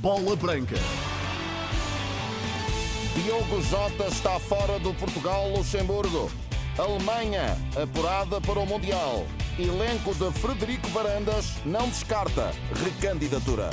Bola Branca. Diogo Jota está fora do Portugal-Luxemburgo. Alemanha apurada para o Mundial. Elenco de Frederico Varandas não descarta recandidatura.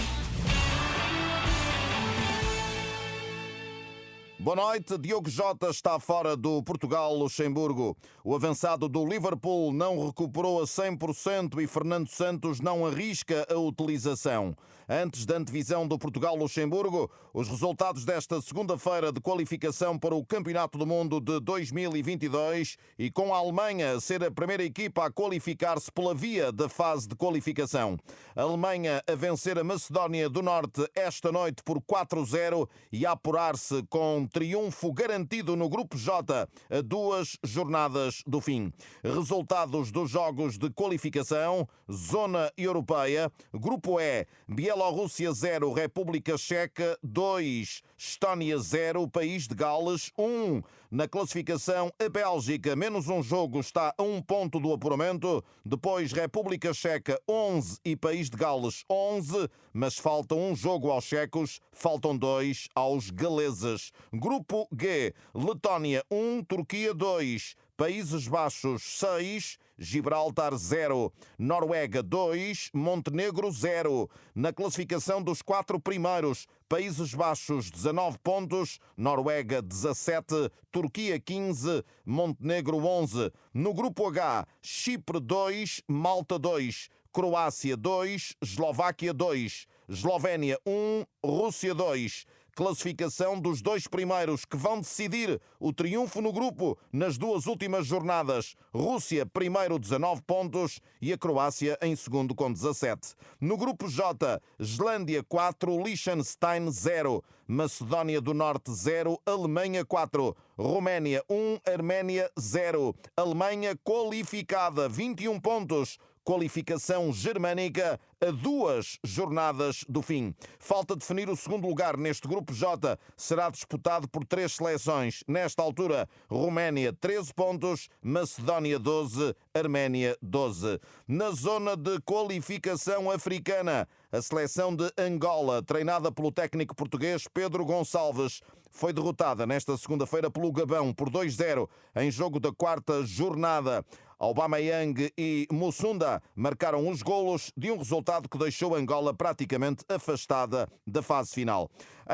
Boa noite. Diogo Jota está fora do Portugal-Luxemburgo. O avançado do Liverpool não recuperou a 100% e Fernando Santos não arrisca a utilização. Antes da antevisão do Portugal-Luxemburgo, os resultados desta segunda-feira de qualificação para o Campeonato do Mundo de 2022 e com a Alemanha a ser a primeira equipa a qualificar-se pela via da fase de qualificação. A Alemanha a vencer a Macedónia do Norte esta noite por 4-0 e a apurar-se com triunfo garantido no Grupo J a 2 jornadas do fim. Resultados dos jogos de qualificação: Zona Europeia, Grupo E, Bielorrússia 0, República Checa 2, Estónia 0, País de Gales 1. Na classificação, a Bélgica, menos um jogo, está a 1 ponto do apuramento. Depois, República Checa 11 e País de Gales 11, mas falta um jogo aos checos, faltam 2 aos galeses. Grupo G, Letónia 1, Turquia 2, Países Baixos 6, Gibraltar 0, Noruega 2, Montenegro 0. Na classificação dos 4 primeiros, Países Baixos 19 pontos, Noruega 17, Turquia 15, Montenegro 11. No Grupo H, Chipre 2, Malta 2, Croácia 2, Eslováquia 2, Eslovénia 1, Rússia 2. Classificação dos 2 primeiros que vão decidir o triunfo no grupo nas 2 últimas jornadas. Rússia, primeiro, 19 pontos e a Croácia em segundo com 17. No grupo J, Islândia 4, Liechtenstein 0, Macedónia do Norte 0, Alemanha 4, Roménia 1, Arménia 0. Alemanha qualificada, 21 pontos. Qualificação germânica a 2 jornadas do fim. Falta definir o segundo lugar neste Grupo J. Será disputado por 3 seleções. Nesta altura, Roménia 13 pontos, Macedónia 12, Arménia 12. Na zona de qualificação africana, a seleção de Angola, treinada pelo técnico português Pedro Gonçalves, foi derrotada nesta segunda-feira pelo Gabão por 2-0 em jogo da 4ª jornada. Aubameyang e Mussunda marcaram os golos de um resultado que deixou Angola praticamente afastada da fase final.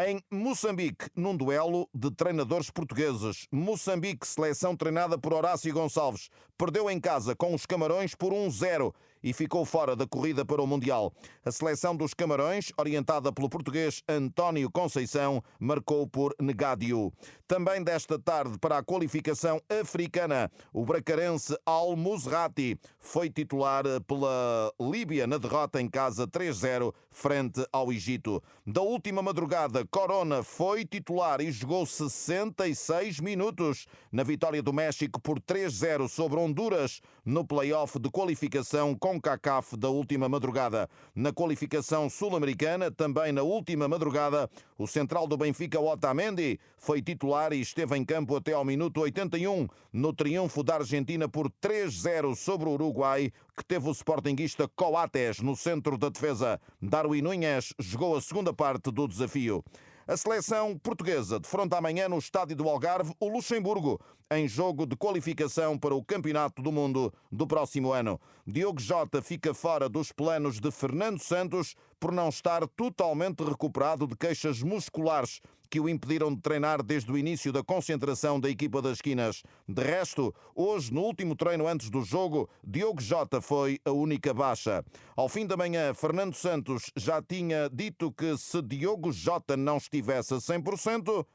Em Moçambique, num duelo de treinadores portugueses, Moçambique, seleção treinada por Horácio Gonçalves, perdeu em casa com os Camarões por 1-0 e ficou fora da corrida para o Mundial. A seleção dos Camarões, orientada pelo português António Conceição, marcou por Negádio. Também desta tarde, para a qualificação africana, o bracarense Al-Musrati foi titular pela Líbia na derrota em casa 3-0 frente ao Egito. Da última madrugada, Corona foi titular e jogou 66 minutos na vitória do México por 3-0 sobre Honduras no play-off de qualificação CONCACAF da última madrugada. Na qualificação sul-americana, também na última madrugada, o central do Benfica, Otamendi, foi titular e esteve em campo até ao minuto 81 no triunfo da Argentina por 3-0 sobre o Uruguai, que teve o sportinguista Coates no centro da defesa. Darwin Núñez jogou a segunda parte do desafio. A seleção portuguesa defronta amanhã no estádio do Algarve o Luxemburgo, em jogo de qualificação para o Campeonato do Mundo do próximo ano. Diogo Jota fica fora dos planos de Fernando Santos por não estar totalmente recuperado de queixas musculares que o impediram de treinar desde o início da concentração da equipa das esquinas. De resto, hoje, no último treino antes do jogo, Diogo Jota foi a única baixa. Ao fim da manhã, Fernando Santos já tinha dito que se Diogo Jota não estivesse a 100%,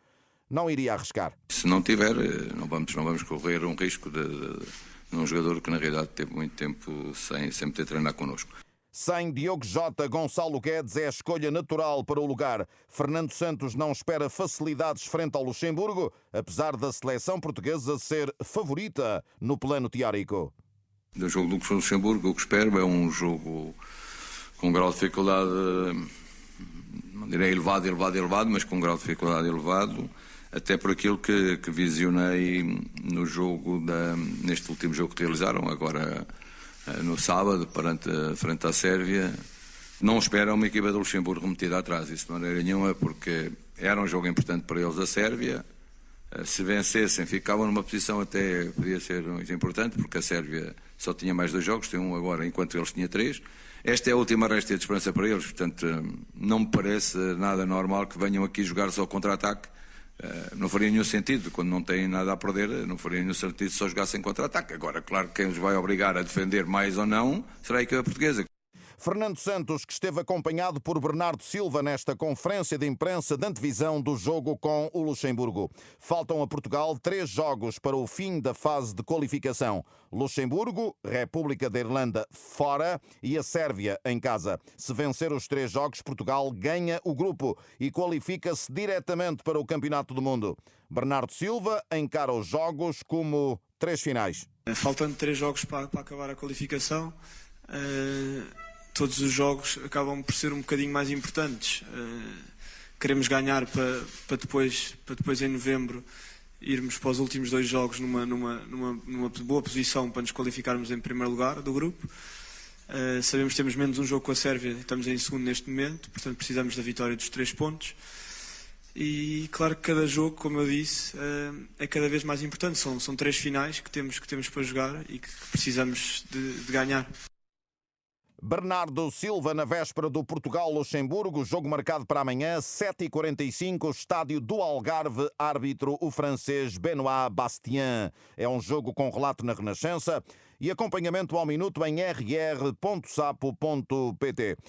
não iria arriscar. Se não tiver, não vamos correr um risco de um jogador que na realidade teve muito tempo sem poder treinar connosco. Sem Diogo Jota, Gonçalo Guedes é a escolha natural para o lugar. Fernando Santos não espera facilidades frente ao Luxemburgo, apesar da seleção portuguesa ser favorita no plano teórico. Do jogo do Luxemburgo, o que espero é um jogo com um grau de dificuldade, não direi elevado, mas com um grau de dificuldade elevado, até por aquilo que visionei no jogo neste último jogo que realizaram agora no sábado, frente à Sérvia, Não espero uma equipa do Luxemburgo metida atrás, isso de maneira nenhuma, porque era um jogo importante para eles, a Sérvia. Se vencessem, ficavam numa posição até, podia ser muito importante, porque a Sérvia só tinha mais 2 jogos, tem um agora, enquanto eles tinham 3. Esta é a última réstia de esperança para eles, portanto, não me parece nada normal que venham aqui jogar só contra-ataque. Não faria nenhum sentido, quando não têm nada a perder, não faria nenhum sentido se só jogassem contra-ataque. Agora, claro que quem os vai obrigar a defender mais ou não será a equipa portuguesa. Fernando Santos, que esteve acompanhado por Bernardo Silva nesta conferência de imprensa de antevisão do jogo com o Luxemburgo. Faltam a Portugal 3 jogos para o fim da fase de qualificação. Luxemburgo, República da Irlanda fora e a Sérvia em casa. Se vencer os 3 jogos, Portugal ganha o grupo e qualifica-se diretamente para o Campeonato do Mundo. Bernardo Silva encara os jogos como 3 finais. Faltando 3 jogos para acabar a qualificação, todos os jogos acabam por ser um bocadinho mais importantes. Queremos ganhar para depois em novembro irmos para os últimos 2 jogos numa boa posição para nos qualificarmos em primeiro lugar do grupo. Sabemos que temos menos um jogo com a Sérvia, estamos em segundo neste momento, portanto precisamos da vitória dos 3 pontos. E claro que cada jogo, como eu disse, é cada vez mais importante. São 3 finais que temos para jogar e que precisamos de ganhar. Bernardo Silva na véspera do Portugal-Luxemburgo, jogo marcado para amanhã, 7h45, estádio do Algarve, árbitro o francês Benoît Bastien. É um jogo com relato na Renascença e acompanhamento ao minuto em rr.sapo.pt.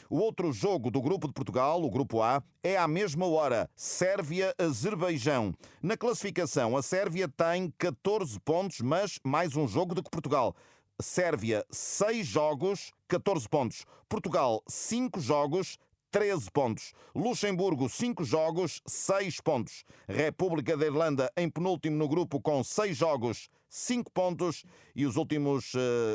O outro jogo do Grupo de Portugal, o Grupo A, é à mesma hora, Sérvia-Azerbaijão. Na classificação, a Sérvia tem 14 pontos, mas mais um jogo do que Portugal. Sérvia, 6 jogos, 14 pontos. Portugal, 5 jogos, 13 pontos. Luxemburgo, 5 jogos, 6 pontos. República da Irlanda em penúltimo no grupo com 6 jogos, 5 pontos. E o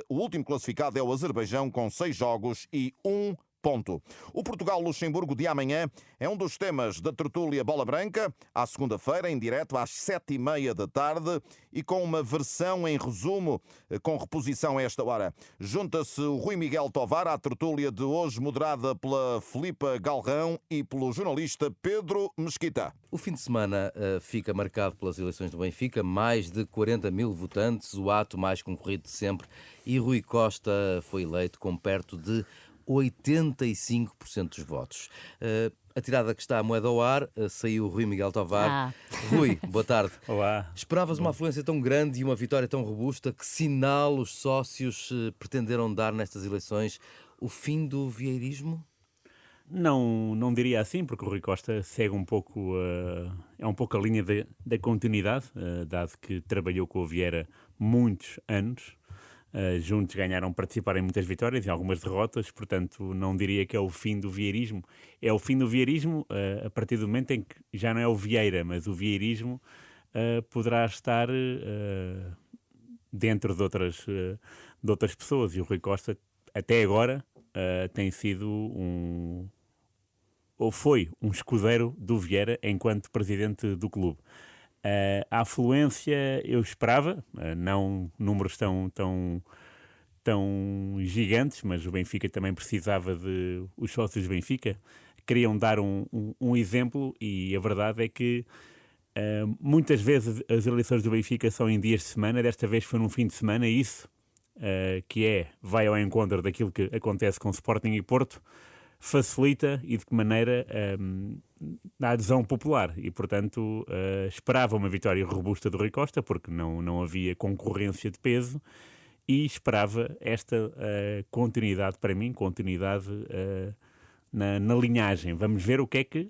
último classificado é o Azerbaijão com 6 jogos e 1 ponto. O Portugal-Luxemburgo de amanhã é um dos temas da tertúlia Bola Branca, à segunda-feira, em direto às 7h30 da tarde e com uma versão em resumo, com reposição a esta hora. Junta-se o Rui Miguel Tovar à tertúlia de hoje, moderada pela Filipa Galrão e pelo jornalista Pedro Mesquita. O fim de semana fica marcado pelas eleições do Benfica, mais de 40 mil votantes, o ato mais concorrido de sempre, e Rui Costa foi eleito com perto de 85% dos votos. Atirada que está a moeda ao ar, saiu Rui Miguel Tovar. Rui, boa tarde. Olá. Esperavas uma afluência tão grande e uma vitória tão robusta? Que sinal os sócios pretenderam dar nestas eleições? O fim do vieirismo? Não diria assim, porque o Rui Costa segue um pouco, é um pouco a linha da continuidade, dado que trabalhou com o Vieira muitos anos. Juntos participaram em muitas vitórias e algumas derrotas, portanto não diria que é o fim do vieirismo. É o fim do vieirismo a partir do momento em que já não é o Vieira, mas o vieirismo poderá estar dentro de outras pessoas, e o Rui Costa até agora tem sido foi um escudeiro do Vieira enquanto presidente do clube. A afluência eu esperava, não números tão gigantes, mas o Benfica também precisava os sócios do Benfica queriam dar um exemplo, e a verdade é que muitas vezes as eleições do Benfica são em dias de semana, desta vez foi num fim de semana, e isso que vai ao encontro daquilo que acontece com Sporting e Porto, facilita e de que maneira a adesão popular, e portanto esperava uma vitória robusta do Rui Costa, porque não havia concorrência de peso, e esperava esta continuidade para mim, na linhagem. Vamos ver o que é que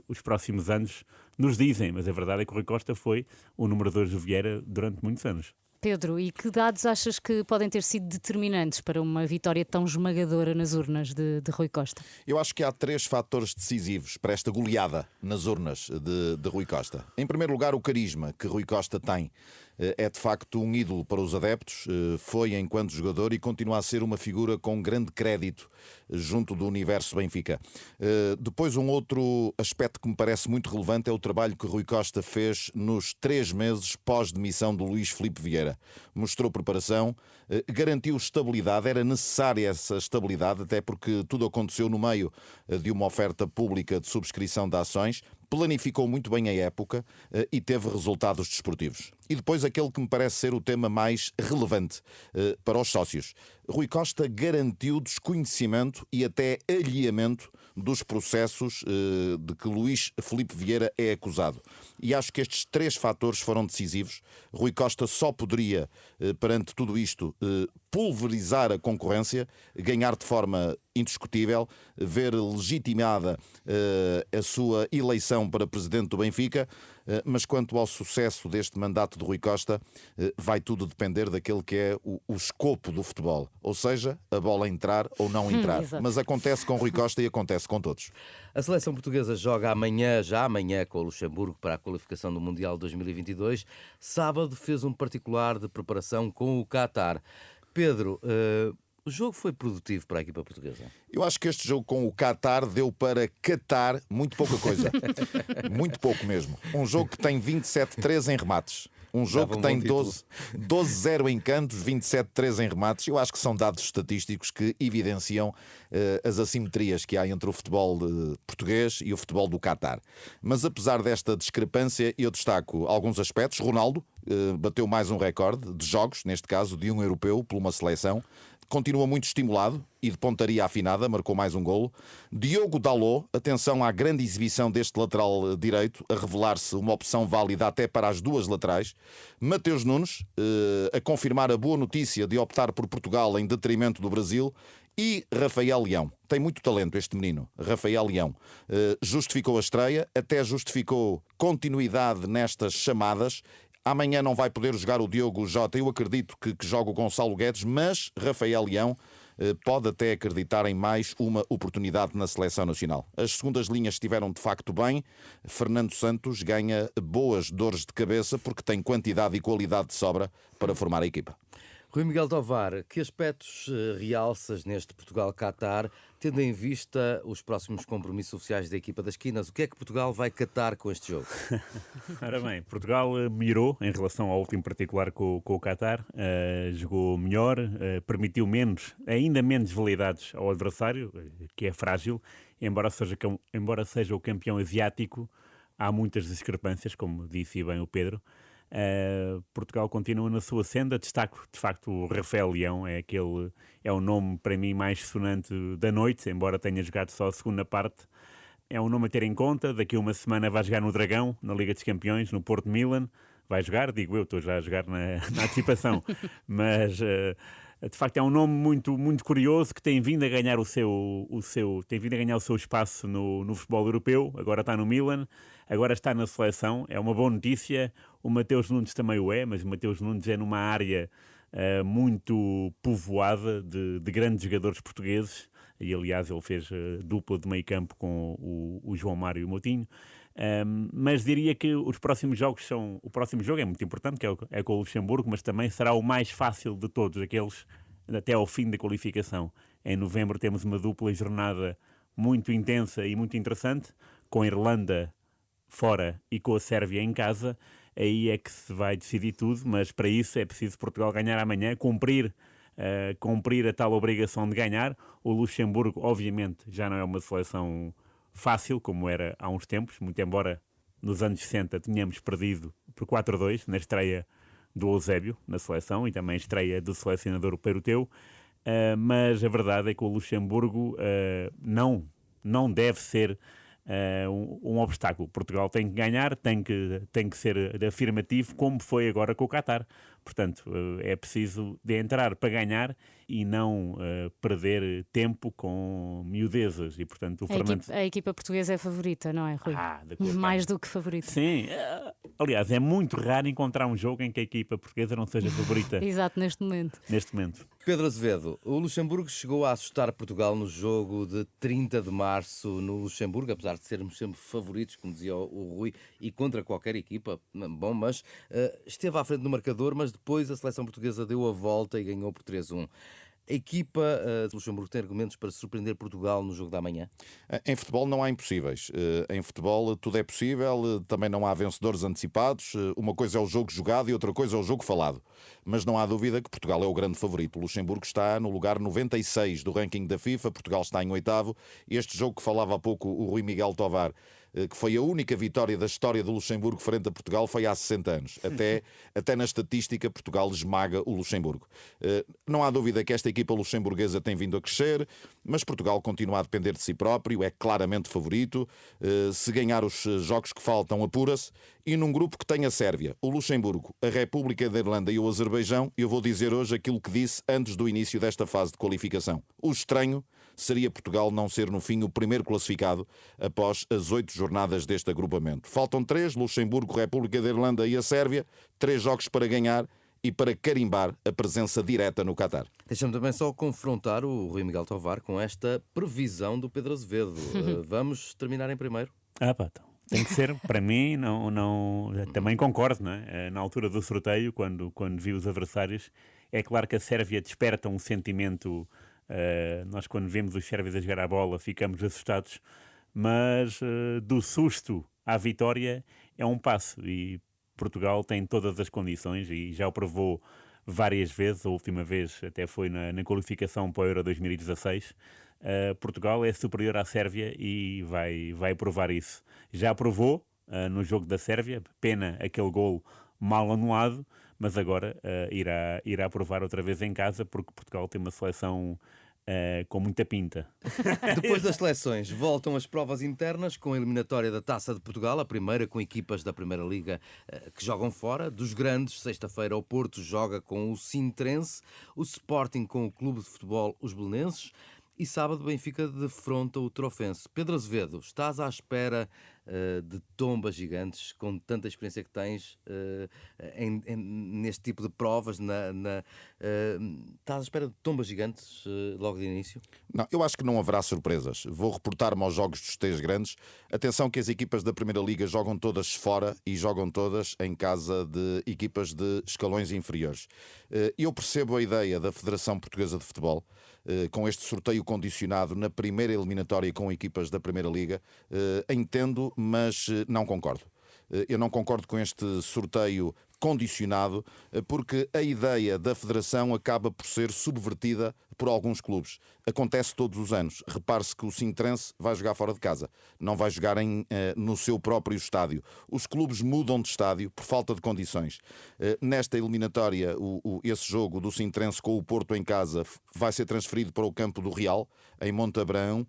os próximos anos nos dizem, mas a verdade é que o Rui Costa foi o número 2 do Vieira durante muitos anos. Pedro, e que dados achas que podem ter sido determinantes para uma vitória tão esmagadora nas urnas de Rui Costa? Eu acho que há 3 fatores decisivos para esta goleada nas urnas de Rui Costa. Em primeiro lugar, o carisma que Rui Costa tem. É de facto um ídolo para os adeptos, foi enquanto jogador e continua a ser uma figura com grande crédito junto do universo Benfica. Depois, um outro aspecto que me parece muito relevante é o trabalho que Rui Costa fez nos 3 meses pós-demissão do Luís Filipe Vieira. Mostrou preparação, garantiu estabilidade, era necessária essa estabilidade, até porque tudo aconteceu no meio de uma oferta pública de subscrição de ações, planificou muito bem a época e teve resultados desportivos. E depois aquele que me parece ser o tema mais relevante para os sócios. Rui Costa garantiu desconhecimento e até alheamento dos processos de que Luís Filipe Vieira é acusado. E acho que estes 3 fatores foram decisivos. Rui Costa só poderia, perante tudo isto, pulverizar a concorrência, ganhar de forma indiscutível, ver legitimada a sua eleição para presidente do Benfica, mas quanto ao sucesso deste mandato de Rui Costa, vai tudo depender daquele que é o escopo do futebol, ou seja, a bola entrar ou não entrar. Mas acontece com Rui Costa e acontece com todos. A seleção portuguesa joga já amanhã com o Luxemburgo para a qualificação do Mundial 2022. Sábado fez um particular de preparação com o Qatar. Pedro, o jogo foi produtivo para a equipa portuguesa? Eu acho que este jogo com o Qatar deu para catar muito pouca coisa. Muito pouco mesmo. Um jogo que tem 27-3 em remates. Um jogo que tem 12-0 em cantos, 27-3 em remates. Eu acho que são dados estatísticos que evidenciam as assimetrias que há entre o futebol português e o futebol do Qatar. Mas apesar desta discrepância, eu destaco alguns aspectos. Ronaldo bateu mais um recorde de jogos, neste caso de um europeu, por uma seleção. Continua muito estimulado e de pontaria afinada, marcou mais um golo. Diogo Dalot, atenção à grande exibição deste lateral direito, a revelar-se uma opção válida até para as 2 laterais. Mateus Nunes, a confirmar a boa notícia de optar por Portugal em detrimento do Brasil. E Rafael Leão. Tem muito talento este menino, Rafael Leão. Justificou a estreia, até justificou continuidade nestas chamadas. Amanhã não vai poder jogar o Diogo Jota. Eu acredito que joga o Gonçalo Guedes, mas Rafael Leão pode até acreditar em mais uma oportunidade na seleção nacional. As segundas linhas estiveram de facto bem. Fernando Santos ganha boas dores de cabeça porque tem quantidade e qualidade de sobra para formar a equipa. Rui Miguel Tovar, que aspectos realças neste Portugal-Qatar, tendo em vista os próximos compromissos oficiais da equipa das Quinas? O que é que Portugal vai catar com este jogo? Ora bem, Portugal mirou em relação ao último particular com o Qatar, jogou melhor, permitiu ainda menos validades ao adversário, que é frágil, embora seja o campeão asiático, há muitas discrepâncias, como disse bem o Pedro. Portugal continua na sua senda. Destaco de facto o Rafael Leão, é o nome para mim mais sonante da noite, embora tenha jogado só a segunda parte. É um nome a ter em conta. Daqui a uma semana vai jogar no Dragão, na Liga dos Campeões, no Porto Milan. Vai jogar, digo eu, estou já a jogar na antecipação, mas de facto é um nome muito, muito curioso que tem vindo a ganhar o seu espaço no futebol europeu. Agora está no Milan, agora está na seleção, é uma boa notícia. O Mateus Nunes também o é, mas o Mateus Nunes é numa área muito povoada de grandes jogadores portugueses, e aliás ele fez dupla de meio campo com o João Mário e o Moutinho. Mas diria que o próximo jogo é muito importante, que é com o Luxemburgo, mas também será o mais fácil de todos aqueles até ao fim da qualificação. Em novembro temos uma dupla jornada muito intensa e muito interessante, com a Irlanda fora e com a Sérvia em casa. Aí é que se vai decidir tudo, mas para isso é preciso Portugal ganhar amanhã, cumprir a tal obrigação de ganhar. O Luxemburgo, obviamente, já não é uma seleção fácil, como era há uns tempos, muito embora nos anos 60 tínhamos perdido por 4-2 na estreia do Eusébio na seleção e também estreia do selecionador Peruteu, mas a verdade é que o Luxemburgo não deve ser um obstáculo. Portugal tem que ganhar, tem que ser afirmativo, como foi agora com o Qatar, Portanto, é preciso de entrar para ganhar e não perder tempo com miudezas. E, portanto, o Fernando... A equipa portuguesa é favorita, não é, Rui? de acordo. Mais do que favorita. Sim. Aliás, é muito raro encontrar um jogo em que a equipa portuguesa não seja favorita. Exato, neste momento. Neste momento. Pedro Azevedo, o Luxemburgo chegou a assustar Portugal no jogo de 30 de março no Luxemburgo, apesar de sermos sempre favoritos, como dizia o Rui, e contra qualquer equipa. Bom, mas esteve à frente no marcador, mas depois a seleção portuguesa deu a volta e ganhou por 3-1. A equipa de Luxemburgo tem argumentos para surpreender Portugal no jogo da manhã? Em futebol não há impossíveis. Em futebol tudo é possível, também não há vencedores antecipados. Uma coisa é o jogo jogado e outra coisa é o jogo falado. Mas não há dúvida que Portugal é o grande favorito. O Luxemburgo está no lugar 96 do ranking da FIFA, Portugal está em 8º. Este jogo que falava há pouco o Rui Miguel Tovar, que foi a única vitória da história do Luxemburgo frente a Portugal, foi há 60 anos. Até na estatística, Portugal esmaga o Luxemburgo. Não há dúvida que esta equipa luxemburguesa tem vindo a crescer, mas Portugal continua a depender de si próprio, é claramente favorito. Se ganhar os jogos que faltam, apura-se. E num grupo que tem a Sérvia, o Luxemburgo, a República da Irlanda e o Azerbaijão, eu vou dizer hoje aquilo que disse antes do início desta fase de qualificação. O estranho seria Portugal não ser no fim o primeiro classificado após as 8 jornadas deste agrupamento. Faltam 3, Luxemburgo, República da Irlanda e a Sérvia, 3 jogos para ganhar e para carimbar a presença direta no Qatar. Deixa-me também só confrontar o Rui Miguel Tovar com esta previsão do Pedro Azevedo. Vamos terminar em primeiro? Então. Tem que ser, para mim, também concordo, não é? Na altura do sorteio, quando vi os adversários, é claro que a Sérvia desperta um sentimento. Nós, quando vemos os sérvios a jogar a bola, ficamos assustados, mas do susto à vitória é um passo e Portugal tem todas as condições e já o provou várias vezes. A última vez até foi na qualificação para o Euro 2016. Portugal é superior à Sérvia e vai provar isso. Já provou no jogo da Sérvia, pena aquele golo mal anulado, mas agora irá provar outra vez em casa, porque Portugal tem uma seleção com muita pinta. Depois das seleções, voltam as provas internas com a eliminatória da Taça de Portugal, a primeira com equipas da Primeira Liga que jogam fora. Dos grandes, sexta-feira o Porto joga com o Sintrense, o Sporting com o Clube de Futebol Os Belenenses e sábado o Benfica defronta o Trofense. Pedro Azevedo, estás à espera de tombas gigantes, com tanta experiência que tens neste tipo de provas? Estás à espera de tombas gigantes logo de início? Não, eu acho que não haverá surpresas. Vou reportar-me aos jogos dos 3 grandes. Atenção que as equipas da Primeira Liga jogam todas fora e jogam todas em casa de equipas de escalões inferiores. Eu percebo a ideia da Federação Portuguesa de Futebol, com este sorteio condicionado na primeira eliminatória com equipas da Primeira Liga. Entendo, mas não concordo. Eu não concordo com este sorteio condicionado, porque a ideia da Federação acaba por ser subvertida por alguns clubes. Acontece todos os anos. Repare-se que o Sintrense vai jogar fora de casa, não vai jogar no seu próprio estádio. Os clubes mudam de estádio por falta de condições. Nesta eliminatória, esse jogo do Sintrense com o Porto em casa vai ser transferido para o campo do Real, em Montabrão.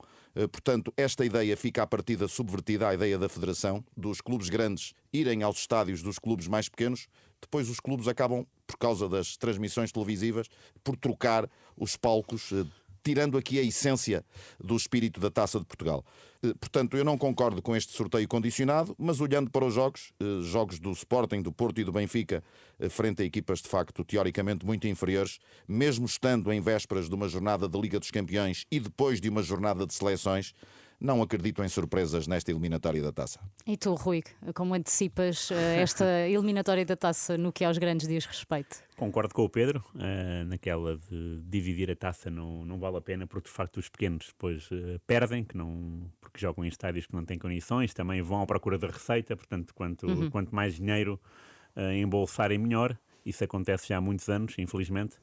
Portanto, esta ideia fica à partida subvertida, a ideia da Federação, dos clubes grandes irem aos estádios dos clubes mais pequenos. Depois os clubes acabam, por causa das transmissões televisivas, por trocar os palcos, tirando aqui a essência do espírito da Taça de Portugal. Portanto, eu não concordo com este sorteio condicionado, mas olhando para os jogos do Sporting, do Porto e do Benfica, frente a equipas de facto teoricamente muito inferiores, mesmo estando em vésperas de uma jornada da Liga dos Campeões e depois de uma jornada de seleções, não acredito em surpresas nesta eliminatória da Taça. E tu, Rui, como antecipas esta eliminatória da Taça no que aos grandes diz respeito? Concordo com o Pedro, naquela de dividir a taça não vale a pena, porque de facto os pequenos depois perdem, porque jogam em estádios que não têm condições, também vão à procura da receita, portanto quanto mais dinheiro embolsarem melhor. Isso acontece já há muitos anos, infelizmente,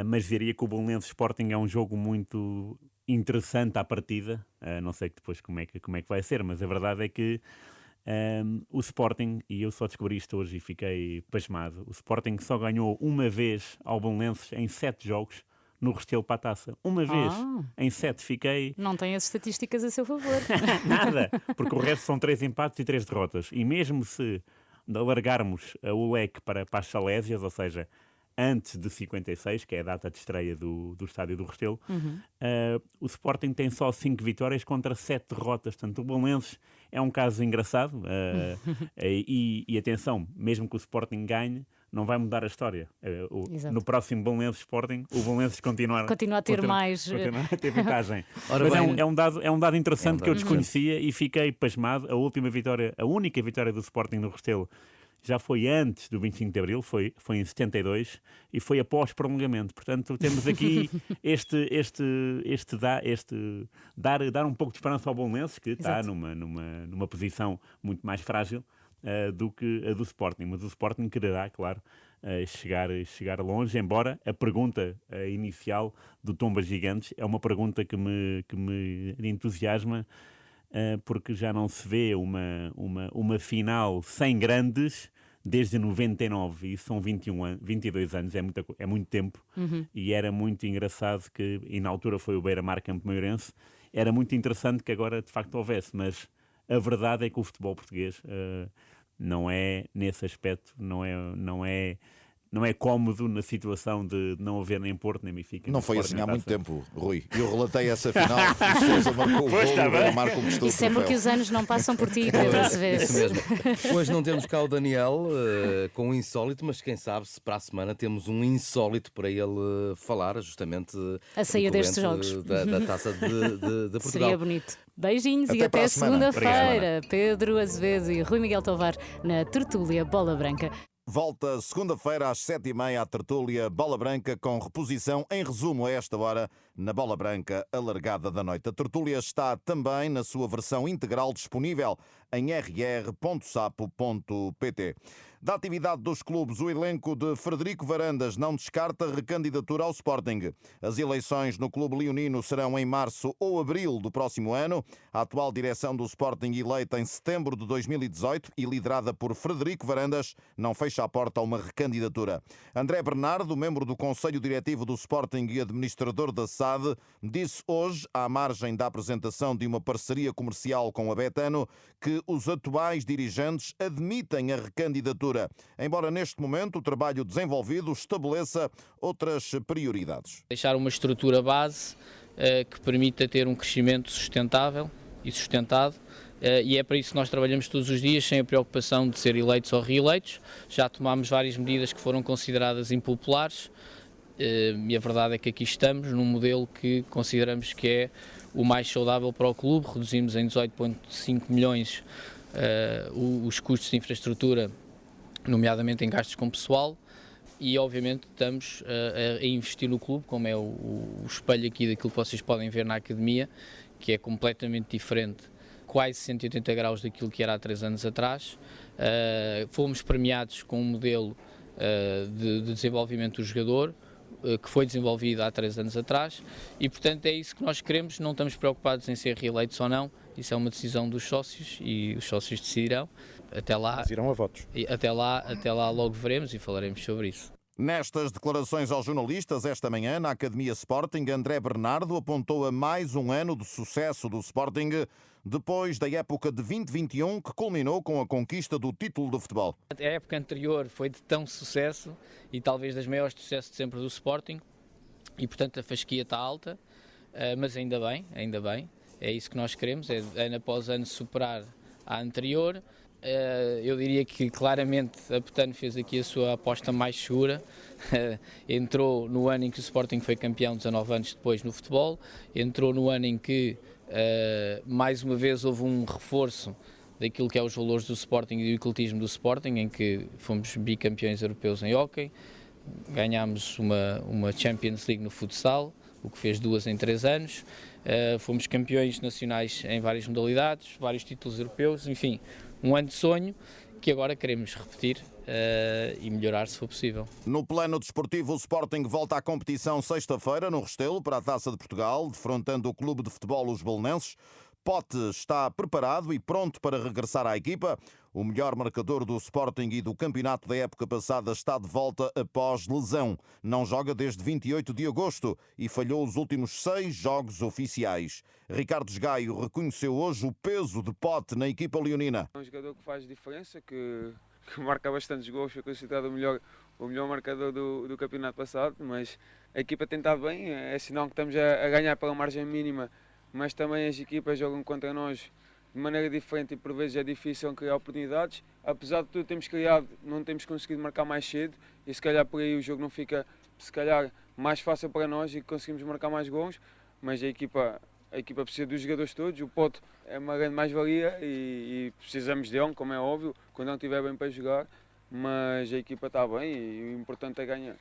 mas diria que o Belenenses Sporting é um jogo muito interessante à partida, não sei depois como é que vai ser, mas a verdade é que o Sporting, e eu só descobri isto hoje e fiquei pasmado, o Sporting só ganhou uma vez ao Belenenses em 7 jogos no Restelo para a Taça. Uma vez em 7 fiquei... Não tem as estatísticas a seu favor. Nada, porque o resto são 3 empates e 3 derrotas. E mesmo se de alargarmos o leque para as Salésias, ou seja, antes de 56, que é a data de estreia do Estádio do Restelo, o Sporting tem só 5 vitórias contra 7 derrotas. Portanto, o Belenenses é um caso engraçado. E atenção, mesmo que o Sporting ganhe, não vai mudar a história. No próximo Belenenses Sporting, o Belenenses continua a ter mais. Continua a ter vantagem. Ora Mas bem, é um dado interessante que eu desconhecia e fiquei pasmado. A única vitória do Sporting no Restelo já foi antes do 25 de Abril, foi em 72 e foi após prolongamento. Portanto, temos aqui dar um pouco de esperança ao Belenenses, que está numa posição muito mais frágil do que a do Sporting. Mas o Sporting quererá, claro, chegar longe, embora a pergunta inicial do Tombas Gigantes é uma pergunta que me entusiasma, porque já não se vê uma final sem grandes desde 99, e são 22 anos, é muito tempo, e era muito engraçado e na altura foi o Beira-Mar Campo Maiorense, era muito interessante que agora de facto houvesse, mas a verdade é que o futebol português não é, nesse aspecto, não é cómodo na situação de não haver nem Porto nem Benfica. Não foi assim há muito tempo, Rui. Eu relatei essa final, o Sousa marcou o gol, o Beira-Mar conquistou o Isso é porque troféu. os anos não passam por ti, Pedro Azevedo. Isso mesmo. Hoje não temos cá o Daniel com o insólito, mas quem sabe se para a semana temos um insólito para ele falar, justamente A sair destes decorrente jogos. da Taça de Portugal. Seria bonito. Beijinhos Até e para até a semana. segunda-feira. Pedro Azevedo e Rui Miguel Tovar na tertúlia Bola Branca. Volta segunda-feira às 7h30 à tertúlia Bola Branca, com reposição em resumo a esta hora na Bola Branca alargada da noite. A tertúlia está também na sua versão integral disponível em rr.sapo.pt. Da atividade dos clubes, o elenco de Frederico Varandas não descarta recandidatura ao Sporting. As eleições no clube leonino serão em março ou abril do próximo ano. A atual direção do Sporting, eleita em setembro de 2018 e liderada por Frederico Varandas, não fecha a porta a uma recandidatura. André Bernardo, membro do Conselho Diretivo do Sporting e administrador da SAD, disse hoje, à margem da apresentação de uma parceria comercial com a Betano, que os atuais dirigentes admitem a recandidatura, embora neste momento o trabalho desenvolvido estabeleça outras prioridades. Deixar uma estrutura base que permita ter um crescimento sustentável e sustentado, e é para isso que nós trabalhamos todos os dias, sem a preocupação de ser eleitos ou reeleitos. Já tomámos várias medidas que foram consideradas impopulares, e a verdade é que aqui estamos num modelo que consideramos que é o mais saudável para o clube. Reduzimos em 18,5 milhões os custos de infraestrutura, nomeadamente em gastos com pessoal, e obviamente estamos a investir no clube, como é o espelho aqui daquilo que vocês podem ver na academia, que é completamente diferente, quase 180 graus daquilo que era há 3 anos atrás. Fomos premiados com um modelo de desenvolvimento do jogador, que foi desenvolvido há 3 anos atrás, e portanto é isso que nós queremos. Não estamos preocupados em ser reeleitos ou não, isso é uma decisão dos sócios e os sócios decidirão. Até lá, irão a votos. Até lá logo veremos e falaremos sobre isso. Nestas declarações aos jornalistas esta manhã na Academia Sporting, André Bernardo apontou a mais um ano de sucesso do Sporting depois da época de 2021, que culminou com a conquista do título de futebol. A época anterior foi de tão sucesso e talvez das maiores sucessos de sempre do Sporting, e portanto a fasquia está alta, mas ainda bem, é isso que nós queremos, é ano após ano superar a anterior. Eu diria que claramente a Betano fez aqui a sua aposta mais segura. Entrou no ano em que o Sporting foi campeão 19 anos depois no futebol, entrou no ano em que mais uma vez houve um reforço daquilo que é os valores do Sporting e do ecletismo do Sporting, em que fomos bicampeões europeus em hóquei, ganhámos uma Champions League no futsal, o que fez 2 em 3 anos, fomos campeões nacionais em várias modalidades, vários títulos europeus, enfim, um ano de sonho que agora queremos repetir e melhorar se for possível. No plano desportivo, o Sporting volta à competição sexta-feira no Restelo para a Taça de Portugal, defrontando o clube de futebol Os Belenenses. Pote está preparado e pronto para regressar à equipa. O melhor marcador do Sporting e do campeonato da época passada está de volta após lesão. Não joga desde 28 de agosto e falhou os últimos 6 jogos oficiais. Ricardo Gaio reconheceu hoje o peso de Pote na equipa leonina. É um jogador que faz diferença, que que marca bastantes gols, foi considerado o melhor marcador do campeonato passado, mas a equipa tem estado bem, é sinal que estamos a ganhar pela margem mínima, mas também as equipas jogam contra nós de maneira diferente e por vezes é difícil criar oportunidades. Apesar de tudo temos criado, não temos conseguido marcar mais cedo e se calhar por aí o jogo não fica, se calhar, mais fácil para nós e conseguimos marcar mais gols, mas a equipa precisa dos jogadores todos, o Pote é uma grande mais-valia e precisamos dele, como é óbvio, quando ele estiver bem para jogar, mas a equipa está bem e o importante é ganhar.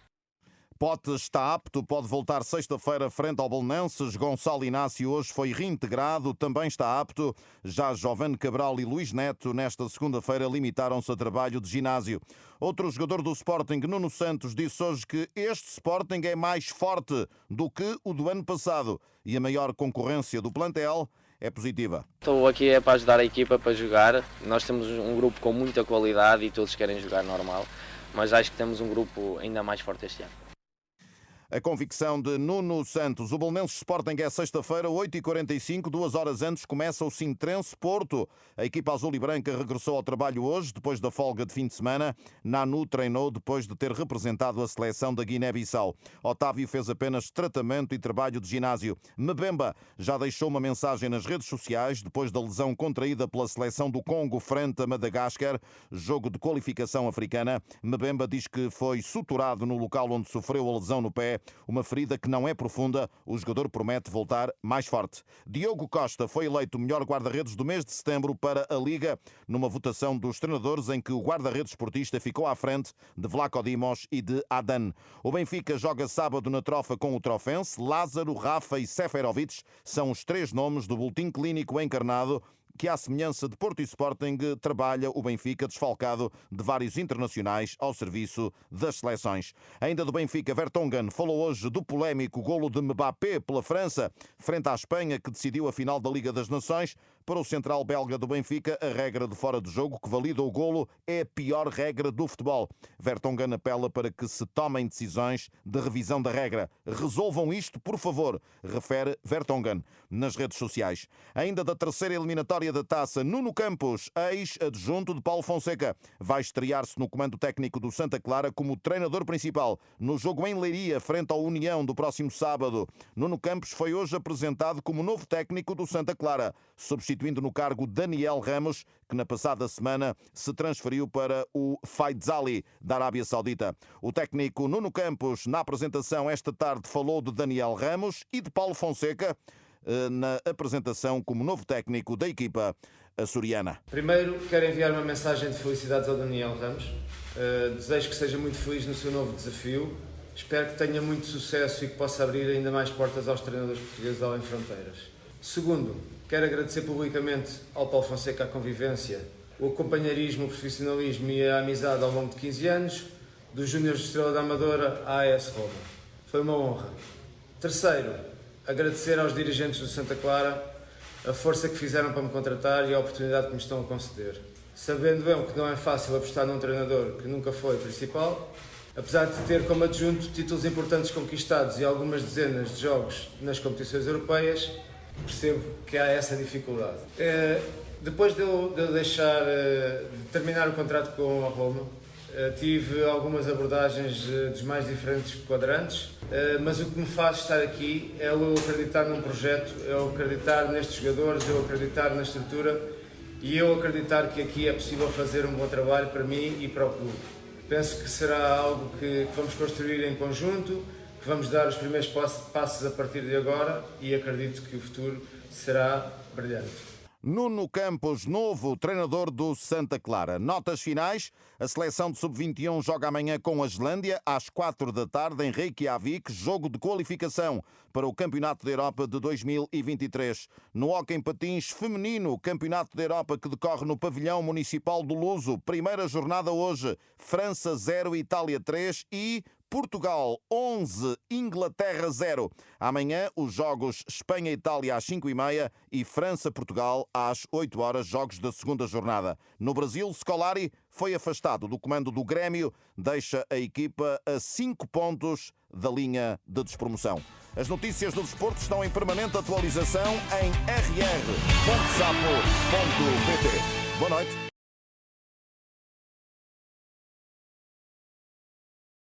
Pote está apto, pode voltar sexta-feira frente ao Belenenses. Gonçalo Inácio hoje foi reintegrado, também está apto. Já Jovane Cabral e Luís Neto, nesta segunda-feira, limitaram-se a trabalho de ginásio. Outro jogador do Sporting, Nuno Santos, disse hoje que este Sporting é mais forte do que o do ano passado e a maior concorrência do plantel é positiva. Estou aqui para ajudar a equipa para jogar. Nós temos um grupo com muita qualidade e todos querem jogar normal, mas acho que temos um grupo ainda mais forte este ano. A convicção de Nuno Santos. O Belenenses Sporting é sexta-feira, 8h45, 2 horas antes, começa o Sintrense Porto. A equipa azul e branca regressou ao trabalho hoje, depois da folga de fim de semana. Nanu treinou depois de ter representado a seleção da Guiné-Bissau. Otávio fez apenas tratamento e trabalho de ginásio. Mbemba já deixou uma mensagem nas redes sociais, depois da lesão contraída pela seleção do Congo frente a Madagascar, jogo de qualificação africana. Mbemba diz que foi suturado no local onde sofreu a lesão no pé. Uma ferida que não é profunda, o jogador promete voltar mais forte. Diogo Costa foi eleito o melhor guarda-redes do mês de setembro para a Liga, numa votação dos treinadores em que o guarda-redes esportista ficou à frente de Vlaco Dimos e de Adan. O Benfica joga sábado na trofa com o Trofense. Lázaro, Rafa e Seferovic são os 3 nomes do boletim clínico encarnado que, à semelhança de Porto e Sporting, trabalha o Benfica desfalcado de vários internacionais ao serviço das seleções. Ainda do Benfica, Vertonghen falou hoje do polémico golo de Mbappé pela França, frente à Espanha, que decidiu a final da Liga das Nações. Para o central belga do Benfica, a regra de fora de jogo que valida o golo é a pior regra do futebol. Vertonghen apela para que se tomem decisões de revisão da regra. Resolvam isto, por favor, refere Vertonghen nas redes sociais. Ainda da terceira eliminatória da Taça, Nuno Campos, ex-adjunto de Paulo Fonseca, vai estrear-se no comando técnico do Santa Clara como treinador principal no jogo em Leiria, frente ao União, do próximo sábado. Nuno Campos foi hoje apresentado como novo técnico do Santa Clara, substituindo no cargo Daniel Ramos, que na passada semana se transferiu para o Faidzali, da Arábia Saudita. O técnico Nuno Campos, na apresentação esta tarde, falou de Daniel Ramos e de Paulo Fonseca, na apresentação como novo técnico da equipa açoriana. Primeiro, quero enviar uma mensagem de felicidades ao Daniel Ramos. Desejo que seja muito feliz no seu novo desafio. Espero que tenha muito sucesso e que possa abrir ainda mais portas aos treinadores portugueses além fronteiras. Segundo, quero agradecer publicamente ao Paulo Fonseca a convivência, o companheirismo, o profissionalismo e a amizade ao longo de 15 anos, dos Júniores de Estrela da Amadora à AS Roma. Foi uma honra. Terceiro, agradecer aos dirigentes do Santa Clara a força que fizeram para me contratar e a oportunidade que me estão a conceder. Sabendo eu que não é fácil apostar num treinador que nunca foi principal, apesar de ter como adjunto títulos importantes conquistados e algumas dezenas de jogos nas competições europeias, percebo que há essa dificuldade. Depois de eu de terminar o contrato com a Roma, tive algumas abordagens dos mais diferentes quadrantes, mas o que me faz estar aqui é eu acreditar num projeto, eu acreditar nestes jogadores, eu acreditar na estrutura e eu acreditar que aqui é possível fazer um bom trabalho para mim e para o clube. Penso que será algo que vamos construir em conjunto, que vamos dar os primeiros passos a partir de agora e acredito que o futuro será brilhante. Nuno Campos, novo treinador do Santa Clara. Notas finais. A seleção de sub-21 joga amanhã com a Islândia às 4 da tarde em Reykjavik, jogo de qualificação para o Campeonato da Europa de 2023. No hóquei em patins feminino, Campeonato da Europa que decorre no Pavilhão Municipal do Luso. Primeira jornada hoje, França 0, Itália 3 e Portugal 11, Inglaterra 0. Amanhã os jogos Espanha-Itália às 5h30 e França-Portugal às 8 horas, jogos da segunda jornada. No Brasil, Scolari foi afastado do comando do Grêmio, deixa a equipa a 5 pontos da linha de despromoção. As notícias do desporto estão em permanente atualização em rr.sapo.pt. Boa noite.